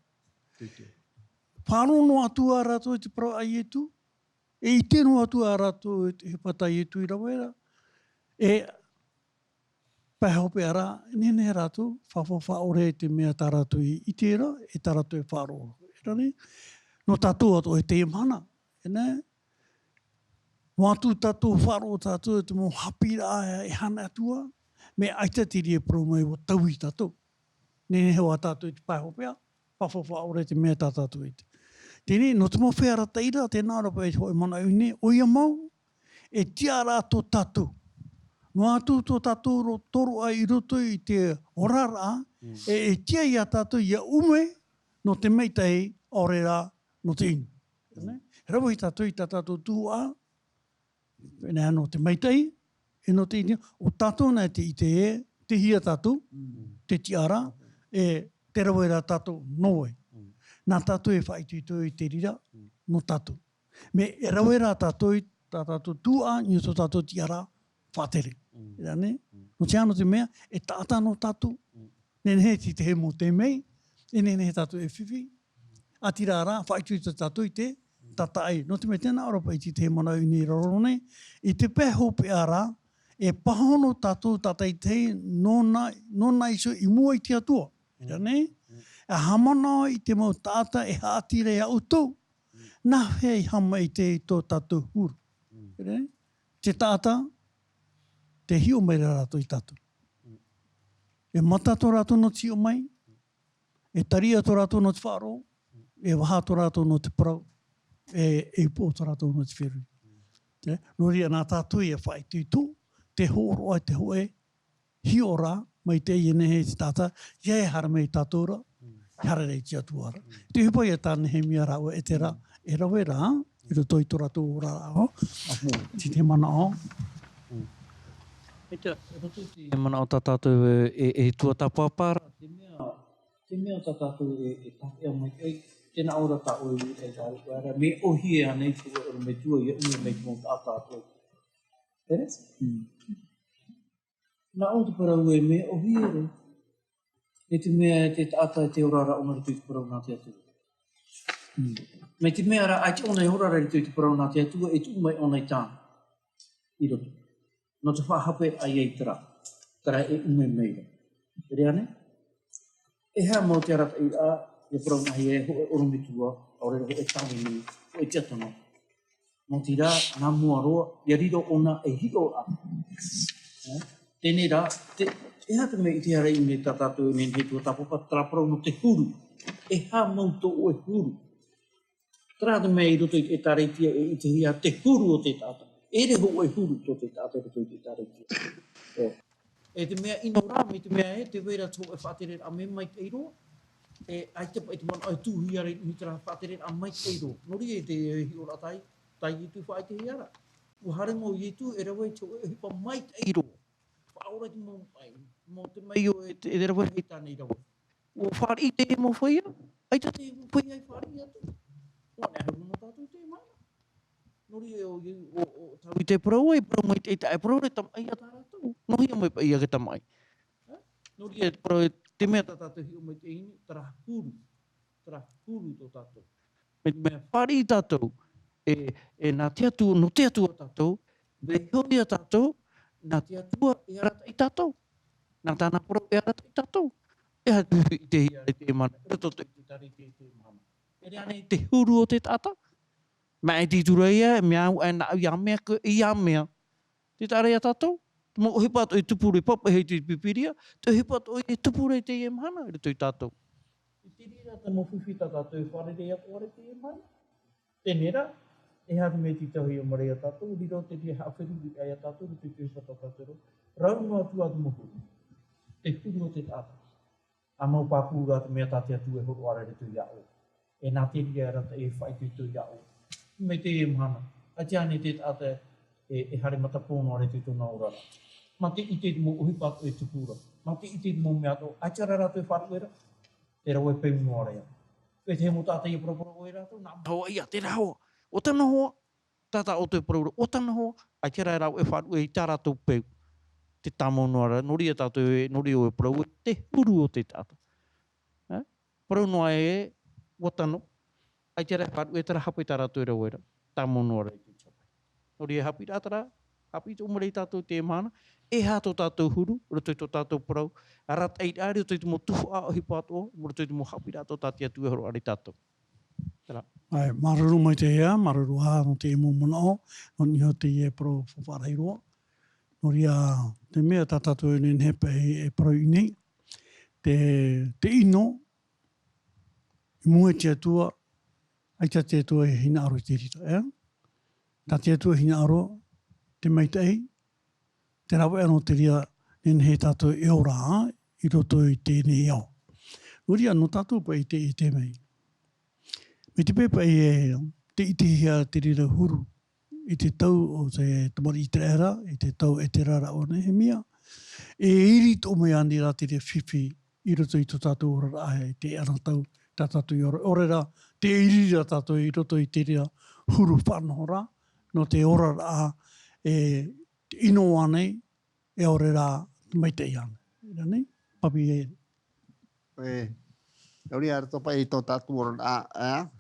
Whārono atua rātou i te parau ai etu, e i tēno atua rātou i te hepata i etu i rawera, e pēhope ara, nene rātou, whaore te mea tā rātou i tēra, e tā rātou e whārono. Era ne? No tātou ato e te mana. Ene? No atu tātou whāro tātou e te mō Haapiiraa e hana atua, me aita tiri e pro mai o tau i tātou. Nene hewa tātou i te pāhopea, whaore te mea tā tātou i te. Tēnei, no te mō whēara teira, tēnā rapa e hoi mana une, o ia mau, e tia rā tō tātou. No atu tō tātou toro ai i roto i te orara, e tia i a tātou i a ume, no te meitei aore rā no te inu. Rawa i tātou i tātou tūa, no te meitei, e no te inu, o tātou nei te ite e, te hia tātou, te tiara, e te rawera tātou noe. Nā tātou e whaituitu i te rira, no tātou. Me e rawera tātou i tātou tūa, ni o tātou tiara, whātere. Ne? No te ano te mea, e tātā no tātou, nenehe ti te he mō te mei, e nenehe tātou e whiwhi, atira rā, whaituitu tātou i te tata ai. No te me tēnā ora pa i te he mana uni rorone, i te pēhope ara, e pahono tātou tatai te nona iso i mua i te atua. Ne? E hamana i te mau tāta e hātire a utou. Nā hea i hama i te tō tātou huru. Ne? Te tāta, te hio mai rātou i tātou. E mata tō rātou no tio mai, e taria tō rātou no te whāro, e waha tō rātou no te parau, e pō tō rātou no te wherui. No ria nā tātou i e whaitu i tō, te horo ai te hoe, hiora, mai te ienehe te tāta, ia e hara mei tātora, hara rei tia tuara. Te hupa ia tā NÉHÉMIE rawa e te ra, e rawe rā, i roto i tō rātou ora rā, ti te mana o. E roto i te mana o tā tātou e tua tā pāpāra, te mea tā tātou e tāpea mai ei, tēnā ora tā oi e rāwara, me ohi e anei tu ora me tua i unga me tō tā tātou. Eres? Nā o te parau e me o hiere. E te mea te tāta e te orara o ngari tui te parau nā te atua. Me te mea ra, ai te ona e orara i tui te parau nā te atua, e tu mai ona i tāna. I roto. No te whahape ai ei tara. Tara e ume meira. Rea ne? E hea mau te arata i a, e parau nā hi e ho e oromitua, aurera ho e tāwi ni, ho e tiatana. Mō tira, nā mua roa, ia riro ona e hiro a. Tēnei rā, e hā te mea i te hara i me tātātou e he tua tāpapa, traparau no te huru. E hā mau tō o e huru. Tara te mea i roto i te tāreitia i te hia, te huru o te tāta. E re ho o e huru tō te tāta roto i te tāreitia. E te mea ino rā, me te mea e, te wera tō e whātere a me mai te iroa. E ai te pai te mana ai tūhi are i tara whātere a mai te iroa. Nori e te hiora tai. Tai i tu whae te hiara. O hare mō i tu e rawe tō e hipa mai te iro. Whaora te mō mai. Mō te mai o e te rawe hei tāne i rawe. O whaari i te e mō whaia. Ai ta te whaia i whaari i atu. O nea hau mō tātou te mana. Nori e o tau i te parau e parau mai te e parau re tam ai a tā rātou. No hia mai pa ia ke tam ai. Nori e parau e Te mea tātou hi o mai te ini, tara huru tō tātou. Me te mea whari tātou, nā te atua, no te atua tātou, me hoi a tātou, nā te atua e arata i tātou. Nā tāna porau e arata i tātou. E hatu i te hia i te mana, e roto i te tari i te mana. E rea nei te huru o te tāta. Mea e tītura ia, mea au e nā i a mea ko i a mea. Te tari a tātou. Mo o hipat o i tupure papa hei te pipiria, te hipat o i tupure te e mana, e roto i tātou. I te rira te mo whiwhita tātou e wharere atu are te e mana. Tenera, e haru me ti tahi o mare a tātou, riro te tia hawhiru ai a tātou, te te sata tātou. Raunga atu atu mo huru. Te huru o te tātou. A mau pāpūra te mea tātia tu e horo ara re tu iao. E nā te ria rata e whai tu iao. Me te e mana. A te ane te tāta e hare mata pōno are te tōna orara. Ma te ite mo uhipato e tupura. Ma te ite mo mea tō. Ai te rara tu e wharuera. Te rau e pēuno ara ia. E te mo tāta i proporo o e rato. Nā maua ia te rao. O tana hoa. Tāta o te proporo. O tana hoa. Ai te rara e wharu e tā rato peu. Te tamono ara, nori a tātou e, nori o e parau, te huru o te tātou. Parau noa e, watano, ai te rai wharu e tara hapu i tā rātou e rau era, tamono ara i te chapai. Nori e hapi rātara, hapi tō umare i tātou te mana, e hātou tātou huru, roto i tō tātou parau, a rata i rāri, roto i tō mo tuhu a ohi pātoa, roto i tō mo hapi rātou tātia tu e horo ari tātou. Ai, maruru mai te ea, maruru a no te emo mona o, no niho te e pro whawharairoa. Nori a te mea tātātou e nenhepa e parau i nei. Te ino, i mua te atua, ai tā te atua e hina aro i te rita. Tā te atua hina aro, te maitei, te rawa anō te ria nenhe tātou e ora i roto i tēnei au. Nori a no tātou pa i te mei. Me te pepa e te hia te rira huru. I te tau o te tamari i te era, i te tau e te rara o NÉHÉMIE, e iri tō mai ani rā te rea whiwhi i roto i tō tātou orara ahe, te ana tau, tā tātou i orera, te iri rā tātou i roto i te rea huru whanora, no te orara a, te ino anei, e orera mai te iane. Ira nei, papi e. Ori ara topa i tō tātou orara a,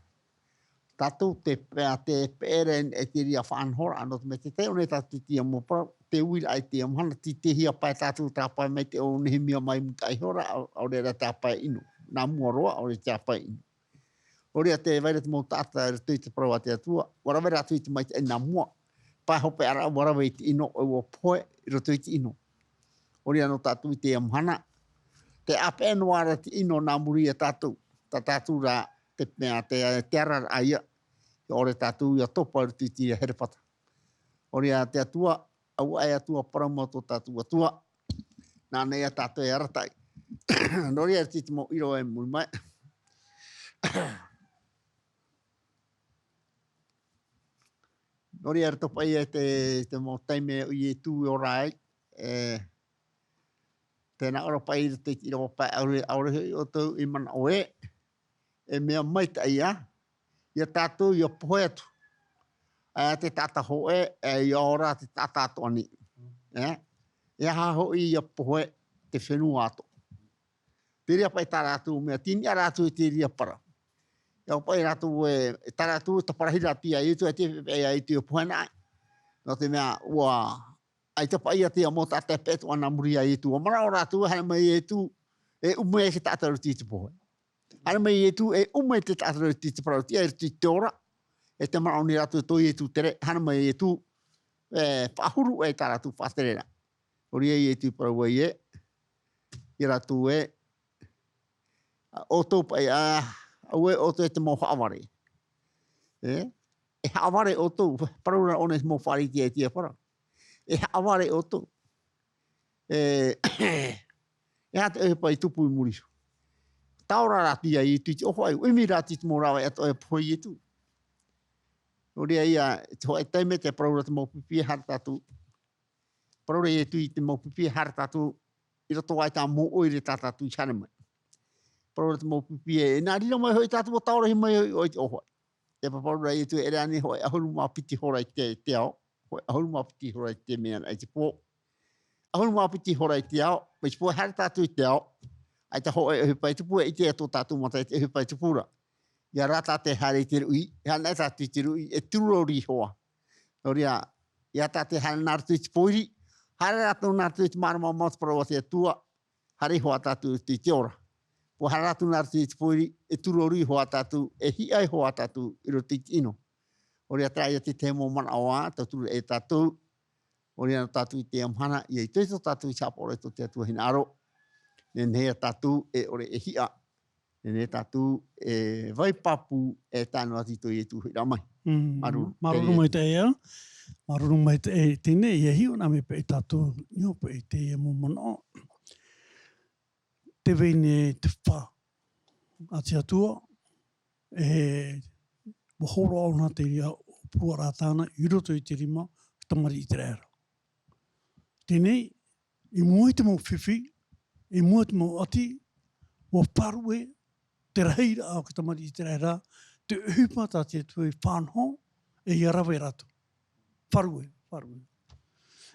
tātou te pēre e te ria whanhora anot me te teo ne tātou tia mo para te uira ai te amhana ti te hia pai tātou tāpai mai te o NÉHÉMIE mai mutai hora au reira tāpai inu. Nā mua roa au reira tāpai inu. Ori a te vaira te mō tāta e tui te parau a te atua, warawera tui te mai te nā mua. Pai hope ara warawe i te ino o poe i roto i te ino. Ori anō tātou i te amhana. Te ape eno ara te ino nā muri a tātou. Tā tātou rā te mea te arar aia, i ore tātou i a topa i tui te herepata. Ori a te atua, au ai atua parama tō tātou atua, nā nei a tātou e aratai. Nori a te mo iro e muri mai. Nori a topa i te mo taime i e tū i orai, tēnā ora pai i te iro pai aure o tau i mana oe, e mea maita ia tātou i a pohe atu. Te tata hoe, i ora te tata atu ani. E ha hoi i a pohe te whenua ato. Te ria pai tā rātou mea, tini a rātou i te ria para. Ia pai rātou tā rātou ta parahira pia i tu e te i te pohe nai. No te mea, ua, ai te pai a te amo tā te petu ana muri a i tu. O mara o rātou, hana mai i tu, e umea ke tātou ruti i te pohe. Ana mai e tu e umai te tātou ti te parau tia e ti te ora. E te marau ni rātou toi e tu tere. Hana mai e tu whahuru e tā rātou whaterera. Ori e tu parau e i rātou e o tō pai au e o tō e te mō haaware. E haaware o tō parau rā one mō whari tia e tia parau. E haaware o tō. E hata e pai tupu i murisu. Taura rati ai tu o hoi imi rati mo rawa e to e poi tu. Ori ai to e taime te pro mo pipi harta tu. Pro e tu te mo pipi harta tu i roto ai ta mo o i tata tu chana mai. Pro mo pipi e na ri mo hoi tata mo taura hi mai o hoi. E pa pro e tu e rani hoi a holu ma piti hora te ao. Hoi a holu ma piti hora te mea ai te po. A holu ma piti hora te ao, me po harta tu te ao. Ai te hoe e pai tupu e te ato tatu mata e pai tupura. Ia rata te hare te rui, hana tatu te rui e turori hoa. Noria, ia tate hana nartu te poiri, hare ratu nartu te marama mata parawa te atua, hare hoa tatu te ora. Po hare ratu nartu te poiri e turori hoa tatu, e hiai hoa tatu i ro te ino. Oria trai te te mo mana oa, tatu e tatu, oria tatu i te amhana, i e teito tatu i sapore to te atua hina aro. Nene tatu e ore e hia. Nene tatu e vai papu e tano ati to i tu hira mai. Maruru mai te ea. Maruru mai te e tine i e hiu na me pe tatu nio pe te e mo mono. Te veine te wha. Ati atua e mohoro au na te ria puara tāna i roto i te rima tamari i te rera. Tēnei, i mua te mo whiwhi, i mua te mo ati, wa parue, te reira au ki tamari i te rera, te uhupata te tui whanho, e i arawe rato. Parue.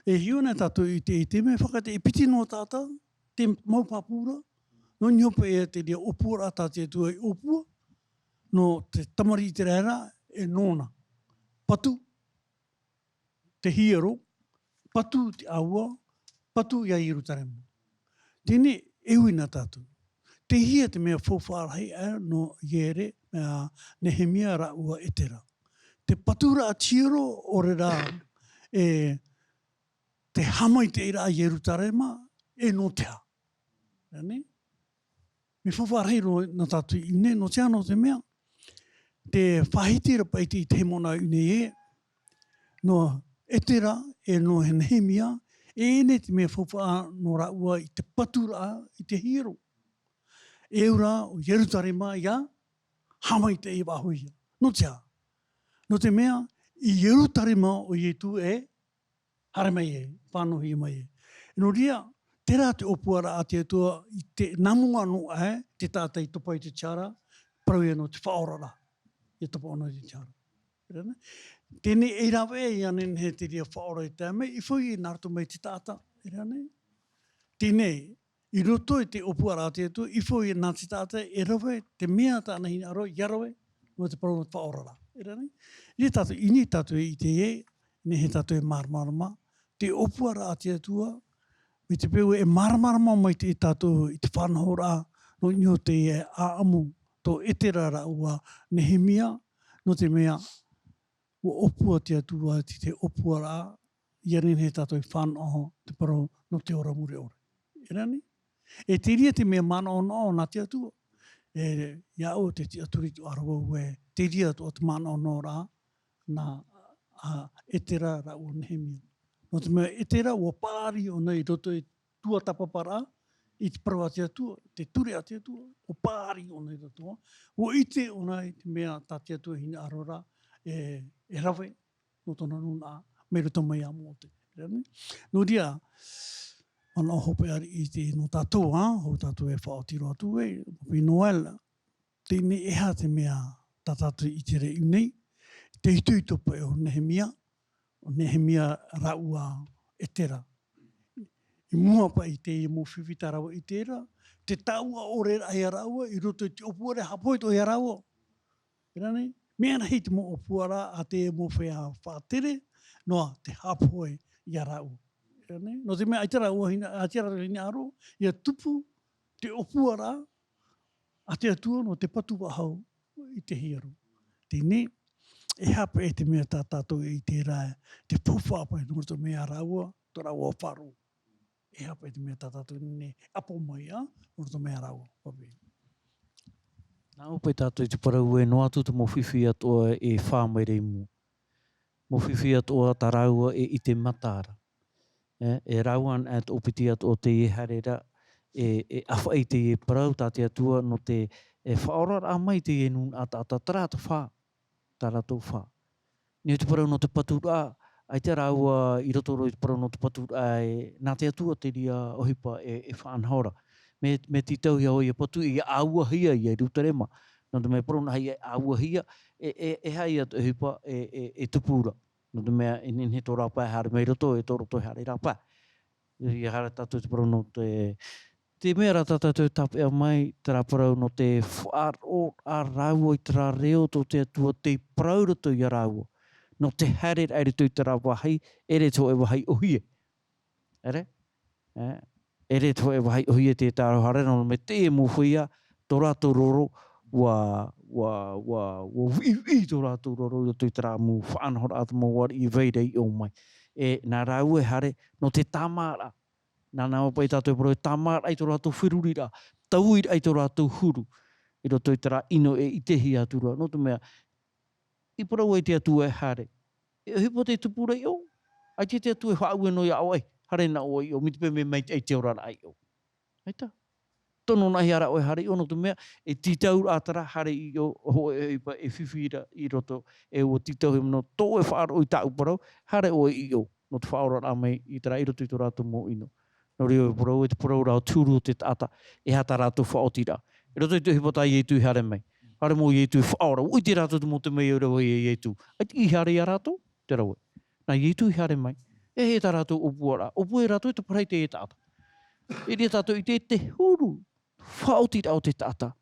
E hiuna tatu i te me whakate, e piti no tata, te maupapura, no niope e te ria opura te tui opua, no te tamari i te rera, e nona. Patu, te hiero, patu te aua, patu ia i rutarema. Tēne, ewina tātou. Te hia te mea whowharahei no iere, mea NÉHÉMIE ra ua etera. Te patura a tiero ore rā, te hamai te ira i Jerusalema, e no tea. Rane? Me whawharahei no tātou i ne, no tea no te mea. Te whahitira paiti i te mona une e, no etera e no NÉHÉMIE, e ne te mea whawha no ra ua i te patura i te hiro. E ura o Jerusalema ia, hamai te i wahuia. No tea. No te mea, i Jerusalema o Ietu e, hare mai e, whanohi mai e. No ria, tērā te opuara a te atua i te namunga no e, te tātai topa i te tiara, parau no te whaorara, i topa ono i te tiara. Tēne e rawe e anen he te ria whaora i te ame, i whui i narto mai te tāta, Tēne, i roto i te opuara a te atua, i whui i nā te tāta, e rawe, te mea tāna hina aro, i arawe, no te parau no te whaorara. I tātou, ini tātou i te e, ne he tātou e maramarama, te opuara a te atua, me te peo e maramarama mai te tātou i te whanahora, no nio te e aamu, tō etera ra ua NÉHÉMIE, no te mea, o opua te atua ti te opuara, i anen he tātou i whanaho, te parau no te ora mure ore. E te ria te mea mana ono nā te atua, ia o te aturitu arawa ue, te ria o te mana ono rā, nā etera ra ua NÉHÉMIE. No te mea etera ua pāri o nei roto i tua tapapara, i te parawa te atua, te ture a te atua, o pāri o nei roto. O ite o nei te mea tā te atua hina arora, e rawe, no tona nuna, me roto mai a mōte. No ria, ana hope ari i te no tātou, ho tātou e whaotiro atu e, hope Noel, tēne eha te mea tā tātou i te rei nei, te hituitopa e o NÉHÉMIE ra ua etera. I mua pa i te mo whiwhita rawa i tērā, te taua ore ai araua, i roto i te opuare hapoito i araua. Mea na hei te mo opuara a te mo whea whātere, noa te hapoi i araua. No te mea aitara ua hina aro, ia tupu te opuara a te atua no te patu wahau i te hiaro. Tēne, e hapa e te mea tātātou i tērā, te pūwhāpai no te mea raua, tō raua wharu. E hapa e te mea tātātou ne apo mai, no te mea raua. Nā upe tātou i te parau e no atu te mo whiwhi atoa e whāmai rei mua. Mo whiwhi atoa tā raua e i te matara. E rauan at opiti atoa te e harera, e awha i te e parau tā te atua no te e whaorar a mai te e nun a tātā tarata whā. Tā ratou whā. Ni te parau no te patura, ai te raua i roto roi te parau no te patura, nā te atua te ria ohipa e whaanhaora. Me ti tau ia oi e patu i aua hia i e rutarema. No te mea parau na hei aua hia, e hai atu ohipa e tupura. No te mea in he tō rāpai hare mei roto, e tō roto hare rāpai. I hara tātou te parau no te Te mea rā tātou tapea mai, tera parau no te whaaro a rāua i tera reo tō te atua, te praura tō i a rāua. No te haere aere tō i tera wahai, ere tō e wahai ohie. Ere? Ere tō e wahai ohie te tāro hare, no me te e mōwhia, tō rātou roro, wa i tō rātou roro, tō i tera mū whaanhora atu mō wari i veirei o mai. Nā rāua hare, no te tamara. Nā pai tātou paro e tamara ai tō rātou whirurira, tauir ai tō rātou huru. I roto i tera ino e itehi atura. No te mea, i parau ai te atua e hare. E hipo te tupura i o. Ai te atua e whaau e no i au ai. Hare na o i o. Mi te pēme mai ai te orara ai o. Heita. Tono nahi ara o e hare i o. No te mea, e titau ātara hare i o. Ho e hipa e whiwhira i roto. E o titau he mno. Tō e whaaro i tāu parau. Hare o i o. No te whaorara mai i tera i roto i tō rātou mō ino. No reo e parau, e te parau rao tūru o te tata, e hata rātou whaotira. E roto i te hipata i etu hare mai. Hare mō i etu whaora, ui te rātou mō te mei ora i etu. Ai te i hare i a rātou, te raue. Nā i etu i hare mai, e he tā rātou opuara. Opu e rātou i te parei te e tata. E rea tātou i te huru, whaotira o te tata.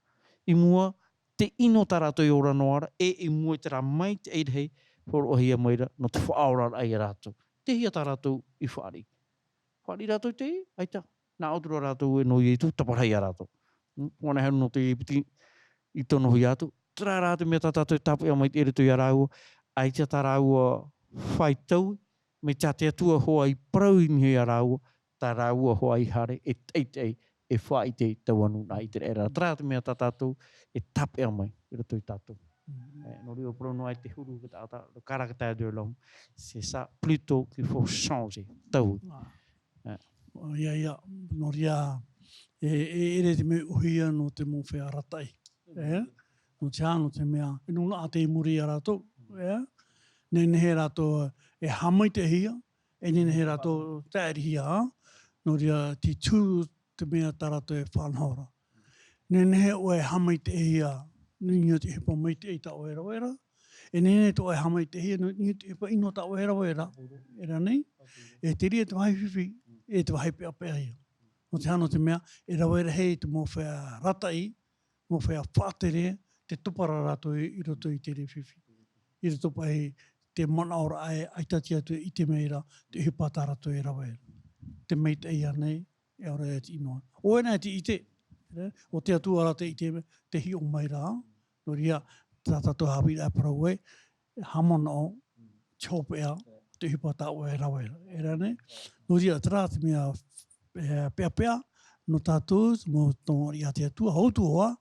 I mua, te ino tā rātou i ora noara, i mua i te rā mai te eidhei, horo o hia maira, no te whaora ai a rātou. Te hia tā rātou i whaari. Whaari rātou te i, aita. Nā autura rātou e no i etu, taparai a rātou. Wana hau no te ipiti i tono hui atu. Tera rātou mea tā tātou tapu ea mai te ere tu i a rāua. Aita tā rāua whai tau, me tā te atua hoa i parau i ni a rāua, tā rāua hoa i hare, e teitei, e whai te tau anu nā i te era. Tera rātou mea tā tātou, e tapu ea mai, ere tu i tātou. No reo parau no ai te huru ki tātā, le karakata de l'homme, c'est ça, plutôt qu'il faut changer. Tau. Ia, no ria, ere te me uhia no te mō whea ratai. No te ano te mea, e nuna a te muri a rātou. Nehe rātou e hamai te hia, e nehe rātou te eri hia. No ria, ti tū te mea tā rātou e whanhora. Nehe o e hamai te hia, nini te hipa mai te eita o era wera. E nehe to e hamai te hia, nini te hipa ino ta o era wera. Era nei? E te ria te wahi whiwhi, e te wahi pia pia hia. No te hano te mea, e rawera hei te mō whea ratai, mō whea whātere, te tupara rātou i roto i te re whiwhi. I roto pai te mana ora ai tati atu i te meira, te hipata rātou e rawera. Te mei te ia nei, e ora e te inoa. O ena e te ite, o te atua rata i te hi o mai rā, no ria, tātato Haapiiraa parau e, hamana o, chopea, te hipata o e rawera. Era nei, no ria, tera te mea pea, no tātou, mō tōngari a te atua, hautu hoa,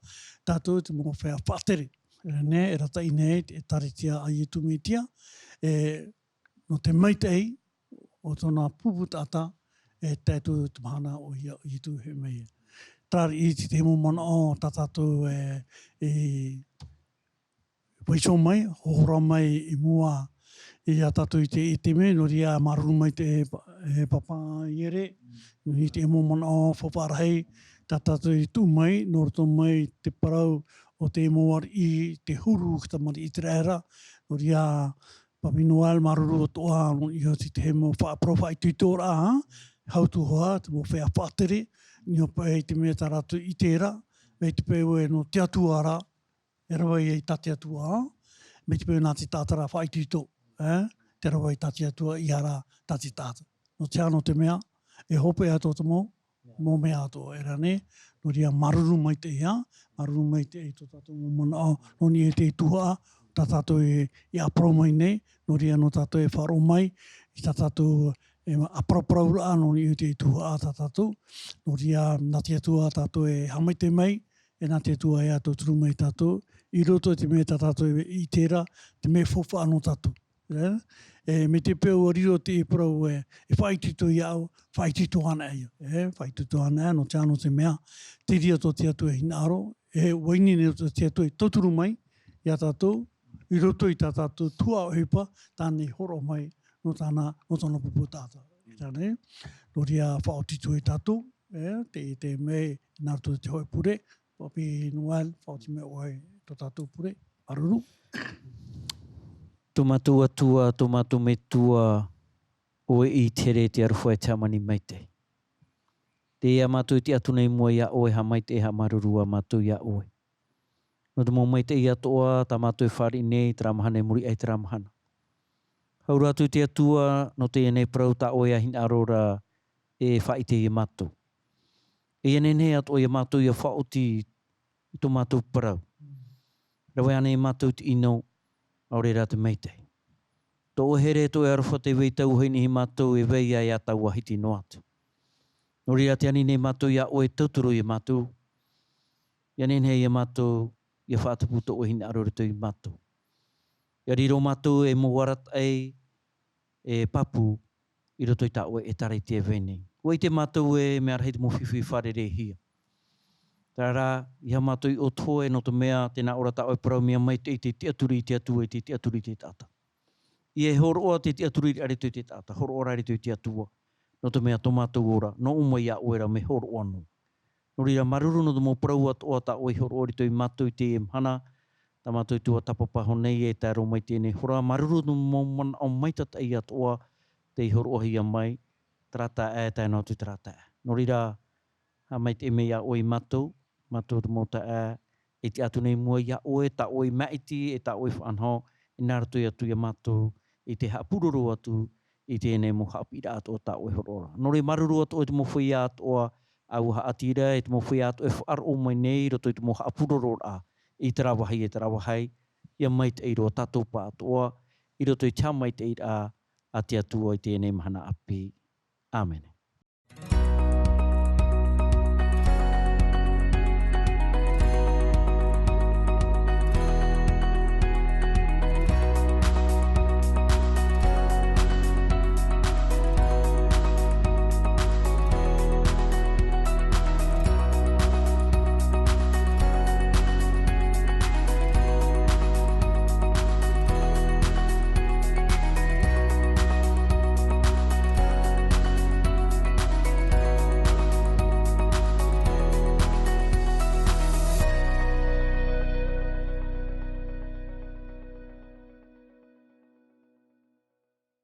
tātou te mō whea whātere. Era nei, e rata i nei, e taritia a ietu me tia, no te maitei, o tōna puputata, e tātou te mahana o ietu he mea. Tari i te mo mana o tātou waiso mai, hohora mai i mua, i a tātou i te me, no ria maruru mai te papa iere, i te mo mana o whaparahei, tātou i tū mai, no roto mai te parau o te moari i te huru kitamari i te rēra, no ria papi Noel maruru o toa, no i hoti te mo whaaprofa i tuitora, hautu hoa, te mo whea whaatere, ni o pai te mea tā rātou i tērā, me te pēu e no te atuara, e rawa i tate atua, me te pēu nā te tātara whai tuito, te rawa i tate atua i ara tate tāta. No te ano te mea, e hope ato te mō mea ato, e rane, no ria maruru mai te ia, maruru mai te e tō tātou mō mana o, no ni e te tuha, tā tātou i apro mai nei, no ria no tātou e wharo mai, i tā tātou e aprapraura anō ni te tuha a tā tātou, no ria nā te atua tātou e hamai te mai, e nā te atua e ato turu mai tātou, i roto te mea tā tātou i tērā, te mea fofa anō tātou. Me te pēo riro te e parau e whaitito i au, whaitito ana ia. Whaitito ana ia, no te ano te mea, te ria tō te atua hina aro, e wainine tō te atua i toturu mai, i a tātou, i roto i tā tātou tua o hipa, tāne horo mai, no tāna pupu tātou. No ria whaotito i tātou, te mei nārtu te hoi pure, papi Noel, whaoti me oai tō tātou pure, aruru. Tomatu atua, tomatu me tua, o i tere te aruwhai tamani mai te. Te ia mātou te atu nei mua ia oe ha mai te ha marurua mātou ia oe. No te mō mai te ia toa ta mātou whari nei tramahane muri ai tramahana. Hau rātou te atua no te nei prau ta oe ahin arora e whai te ia mātou. E ane nei ato ia mātou ia whaoti i tō mātou prau. Rawe ane mātou te ino au re rā te meitei. Tō ohere tō e arofa te wei tau hei ni mātou e wei ai a tau ahiti no atu. No rea te ani nei mātou ia oe tauturu i mātou. Ia nei ia mātou ia whaatapu tō oe hini arore tō i mātou. Ia riro mātou e mowarat ai e papu i roto i tā oe e tarai te veni. Oi te mātou e mea rahi te mo whiwhi wharere hia. Tā rā, ia mātou i o toe no te mea tēnā ora tā oe parau mea mai te aturi te atua i te aturi te tata. I e horoa te aturi i aretu te tata, horoa aretu te atua. No te mea tō mātou ora, no umai a oera me horoa no. No rira maruru no te mō parau atoa tā oe horoa rito i mātou te e mhana, tā mātou tua tapapaho nei e tā romai tēnei. Hora maruru no mō mana o maitata i atoa te horoa hi a mai, trata e tā nā tu trata e. No rira, ha mai te mea oe mātou te mō ta e te atu nei mua ia oe, tā oe maiti, e tā oe whanho, e nā rato i atu ia mātou, i te hapururu atu, i tēnei mo Haapiiraa atoa tā oe horora. No re maruru atoa te mo whai atoa au Haapiiraa, e te mo whai atoa e whaaro mai nei, roto i te mo haapururora i tarawahai, ia mai te eiro tātou pā atoa, i roto i tā mai te eira a te atua i tēnei mahana api. Amen.